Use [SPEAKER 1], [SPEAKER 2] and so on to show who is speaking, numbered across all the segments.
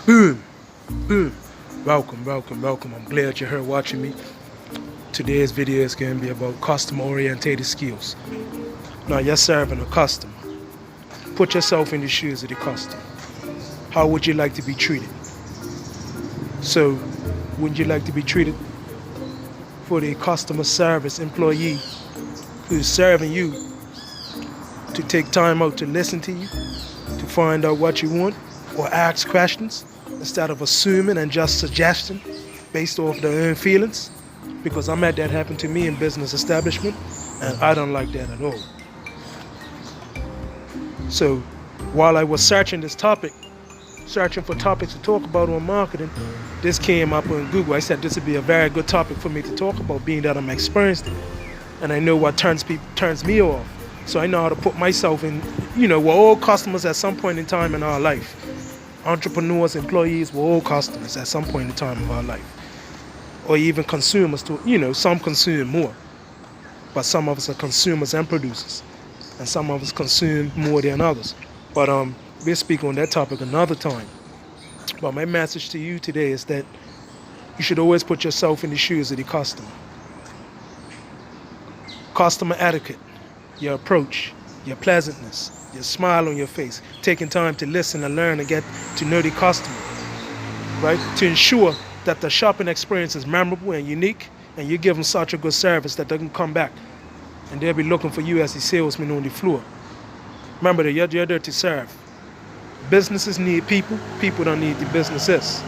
[SPEAKER 1] Boom, boom. Welcome, welcome, welcome. I'm glad you're here watching me. Today's video is going to be about customer orientated skills. Now, you're serving a customer. Put yourself in the shoes of the customer. How would you like to be treated? So, wouldn't you like to be treated for the customer service employee who's serving you to take time out to listen to you, to find out what you want, or ask questions instead of assuming and just suggesting based off their own feelings? Because I'm had that happen to me in business establishment, and I don't like that at all. So while I was searching this topic, searching for topics to talk about on marketing, this came up on Google. I said this would be a very good topic for me to talk about, being that I'm experienced in it, and I know what turns me off. So I know how to put myself in, we're all customers at some point in time in our life. Entrepreneurs, employees, we're all customers at some point in time of our life. Or even consumers too, some consume more. But some of us are consumers and producers. And some of us consume more than others. But we'll speak on that topic another time. But my message to you today is that you should always put yourself in the shoes of the customer. Customer etiquette, your approach, your pleasantness, your smile on your face, taking time to listen and learn and get to know the customer, right? To ensure that the shopping experience is memorable and unique, and you give them such a good service that they can come back and they'll be looking for you as the salesman on the floor. Remember that you're there to serve. Businesses need people, people don't need the businesses.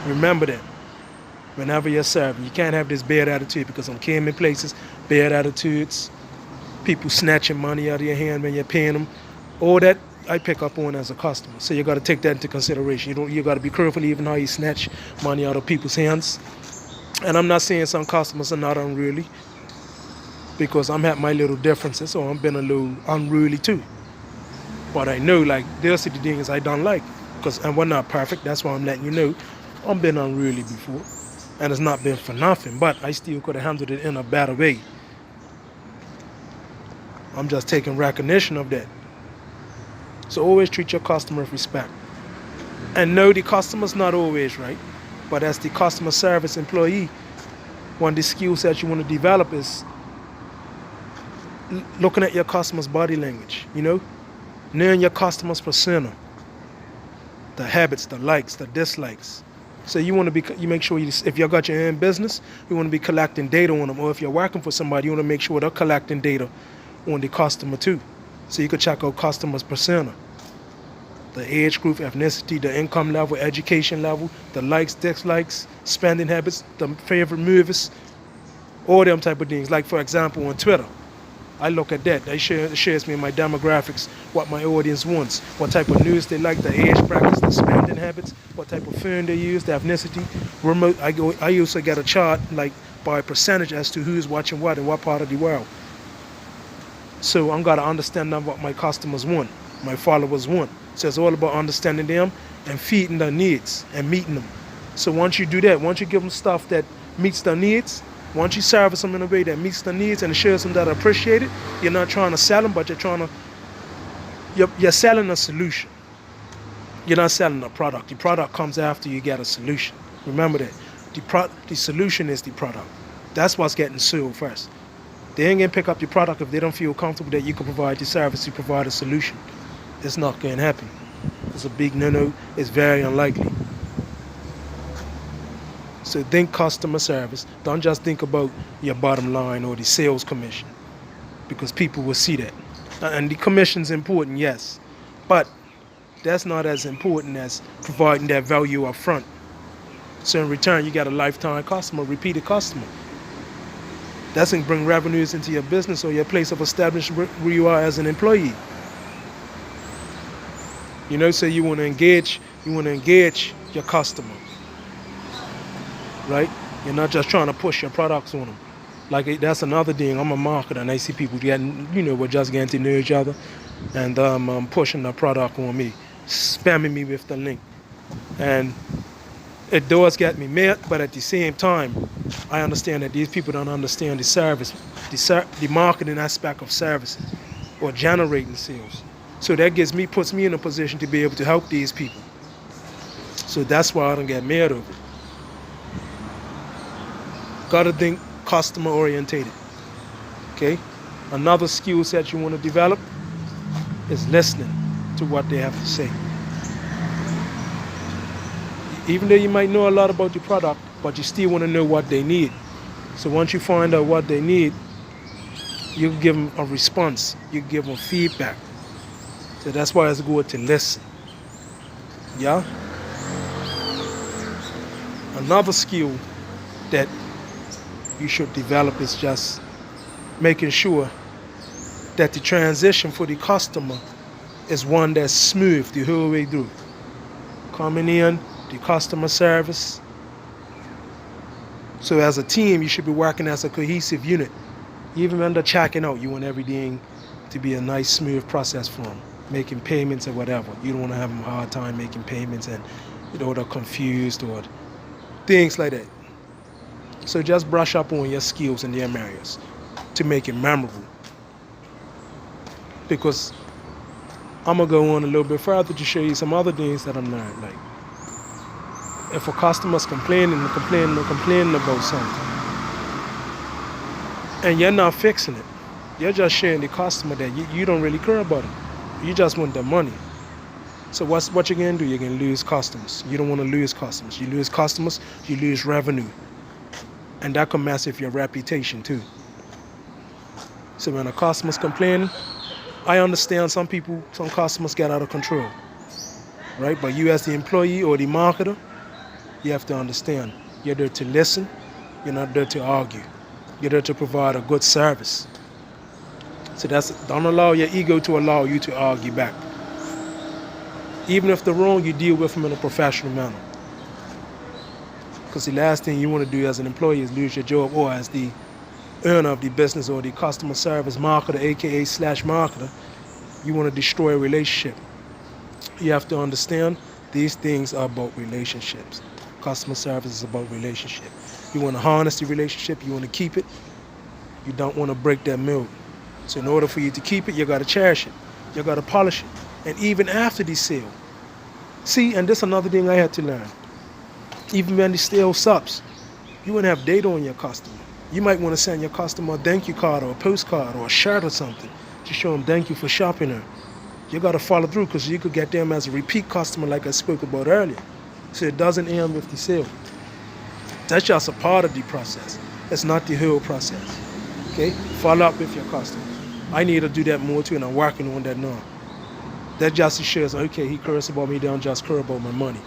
[SPEAKER 1] Remember that. Whenever you're serving, you can't have this bad attitude, because I'm came in places, bad attitudes, people snatching money out of your hand when you're paying them. All that I pick up on as a customer. So you got to take that into consideration. You got to be careful even how you snatch money out of people's hands. And I'm not saying some customers are not unruly, because I'm had my little differences, so I'm been a little unruly too. But I know, like, there's the things I don't like, and we're not perfect. That's why I'm letting you know I've been unruly before, and it's not been for nothing. But I still could have handled it in a better way. I'm just taking recognition of that. So always treat your customer with respect. And know the customer's not always right, but as the customer service employee, one of the skill sets you want to develop is looking at your customer's body language, knowing your customer's persona, the habits, the likes, the dislikes. So you make sure if you got your own business, you want to be collecting data on them, or if you're working for somebody, you want to make sure they're collecting data on the customer too. So you can check out customers' persona, the age group, ethnicity, the income level, education level, the likes, dislikes, spending habits, the favorite movies, all them type of things. Like, for example, on Twitter, I look at that. It shares me my demographics, what my audience wants, what type of news they like, the age brackets, the spending habits, what type of phone they use, the ethnicity. Remote. I also get a chart like by percentage as to who's watching what in what part of the world. So I'm got to understand what my customers want, my followers want. So it's all about understanding them and feeding their needs and meeting them. So once you do that, once you give them stuff that meets their needs, once you service them in a way that meets their needs and shows them that appreciate it, you're not trying to sell them, but you're selling a solution. You're not selling a product. The product comes after you get a solution. Remember that. The solution is the product. That's what's getting sold first. They ain't gonna pick up your product if they don't feel comfortable that you can provide the service, you provide a solution. It's not gonna happen. It's a big no-no. It's very unlikely. So think customer service. Don't just think about your bottom line or the sales commission, because people will see that. And the commission's important, yes, but that's not as important as providing that value up front. So in return, you got a lifetime customer, repeated customer. That's going to bring revenues into your business or your place of establishment where you are as an employee. So you want to engage your customer, right? You're not just trying to push your products on them. Like, that's another thing. I'm a marketer, and I see people getting, we're just getting to know each other, and pushing the product on me, spamming me with the link. And it does get me mad, but at the same time, I understand that these people don't understand the service, the marketing aspect of services or generating sales. So that puts me in a position to be able to help these people. So that's why I don't get mad over it. Gotta think customer orientated. Okay? Another skill set you want to develop is listening to what they have to say. Even though you might know a lot about your product, but you still want to know what they need. So once you find out what they need, you can give them a response. You can give them feedback. So that's why it's good to listen. Yeah? Another skill that you should develop is just making sure that the transition for the customer is one that's smooth the whole way through. Coming in, the customer service. So as a team, you should be working as a cohesive unit. Even when they're checking out, you want everything to be a nice, smooth process for them. Making payments or whatever. You don't want to have them a hard time making payments and they're confused or things like that. So just brush up on your skills in them areas to make it memorable. Because I'm going to go on a little bit further to show you some other things that I'm learning. Like, if a customer's complaining about something, and you're not fixing it, you're just showing the customer that you don't really care about it. You just want the money. So what you're going to do? You're going to lose customers. You don't want to lose customers. You lose customers, you lose revenue. And that can mess with your reputation too. So when a customer's complaining, I understand some customers get out of control, right? But you as the employee or the marketer, you have to understand, you're there to listen, you're not there to argue. You're there to provide a good service. So don't allow your ego to allow you to argue back. Even if they're wrong, you deal with them in a professional manner. Because the last thing you want to do as an employee is lose your job, or as the owner of the business or the customer service marketer, aka /marketer, you want to destroy a relationship. You have to understand these things are about relationships. Customer service is about relationship. You want to harness the relationship, you want to keep it, you don't want to break that mold. So in order for you to keep it, you got to cherish it, you got to polish it. And even after the sale, see, and this is another thing I had to learn. Even when the sale stops, you want to have data on your customer. You might want to send your customer a thank you card or a postcard or a shirt or something to show them thank you for shopping there. You got to follow through, because you could get them as a repeat customer like I spoke about earlier. So it doesn't end with the sale. That's just a part of the process. It's not the whole process. Okay? Follow up with your customers. I need to do that more too, and I'm working on that now. That just shows, okay, he cares about me, don't just care about my money.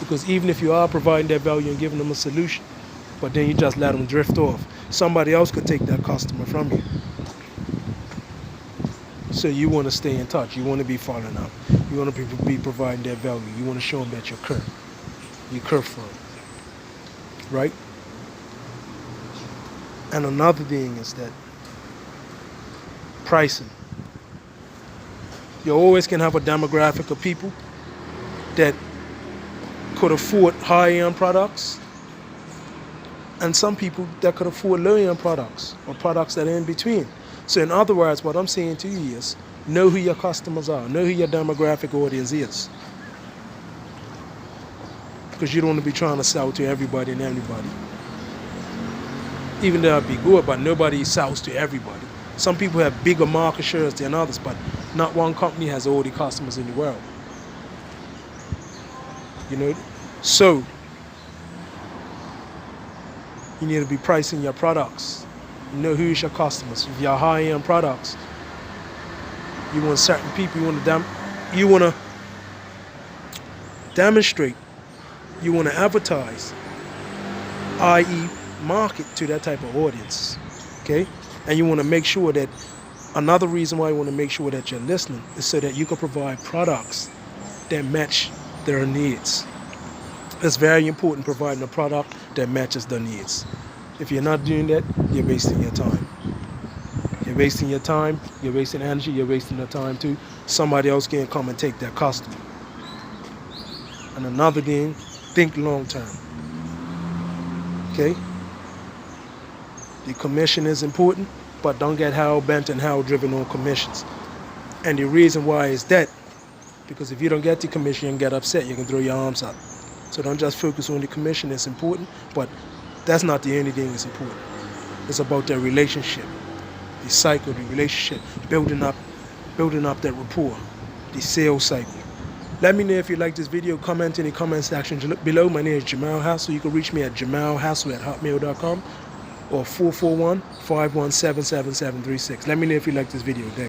[SPEAKER 1] Because even if you are providing that value and giving them a solution, but then you just let them drift off, somebody else could take that customer from you. So you want to stay in touch. You want to be following up. You want to be providing that value. You want to show them that you care. You care for them. Right? And another thing is that pricing. You always can have a demographic of people that could afford high-end products, and some people that could afford low-end products or products that are in between. So in other words, what I'm saying to you is, know who your customers are, know who your demographic audience is. Because you don't want to be trying to sell to everybody and anybody. Even though it'd be good, but nobody sells to everybody. Some people have bigger market shares than others, but not one company has all the customers in the world. You know, so you need to be pricing your products. You know who's your customers. If you're high-end products, you want certain people. You want to demonstrate. You want to advertise, i.e., market to that type of audience. Okay, and you want to make sure that. Another reason why you want to make sure that you're listening is so that you can provide products that match their needs. It's very important providing a product that matches their needs. If you're not doing that, you're wasting your time. You're wasting your time, you're wasting energy, you're wasting your time too. Somebody else can come and take that customer. And another thing, think long term. Okay? The commission is important, but don't get hell-bent and hell-driven on commissions. And the reason why is that, because if you don't get the commission, you can get upset, you can throw your arms up. So don't just focus on the commission. It's important, but that's not the only thing that's important. It's about that relationship, the cycle, the relationship, building up that rapport, the sales cycle. Let me know if you like this video. Comment in the comment section below. My name is Jamal Hassel. You can reach me at jamalhassel@hotmail.com or 441-517-7736. Let me know if you like this video. Thanks.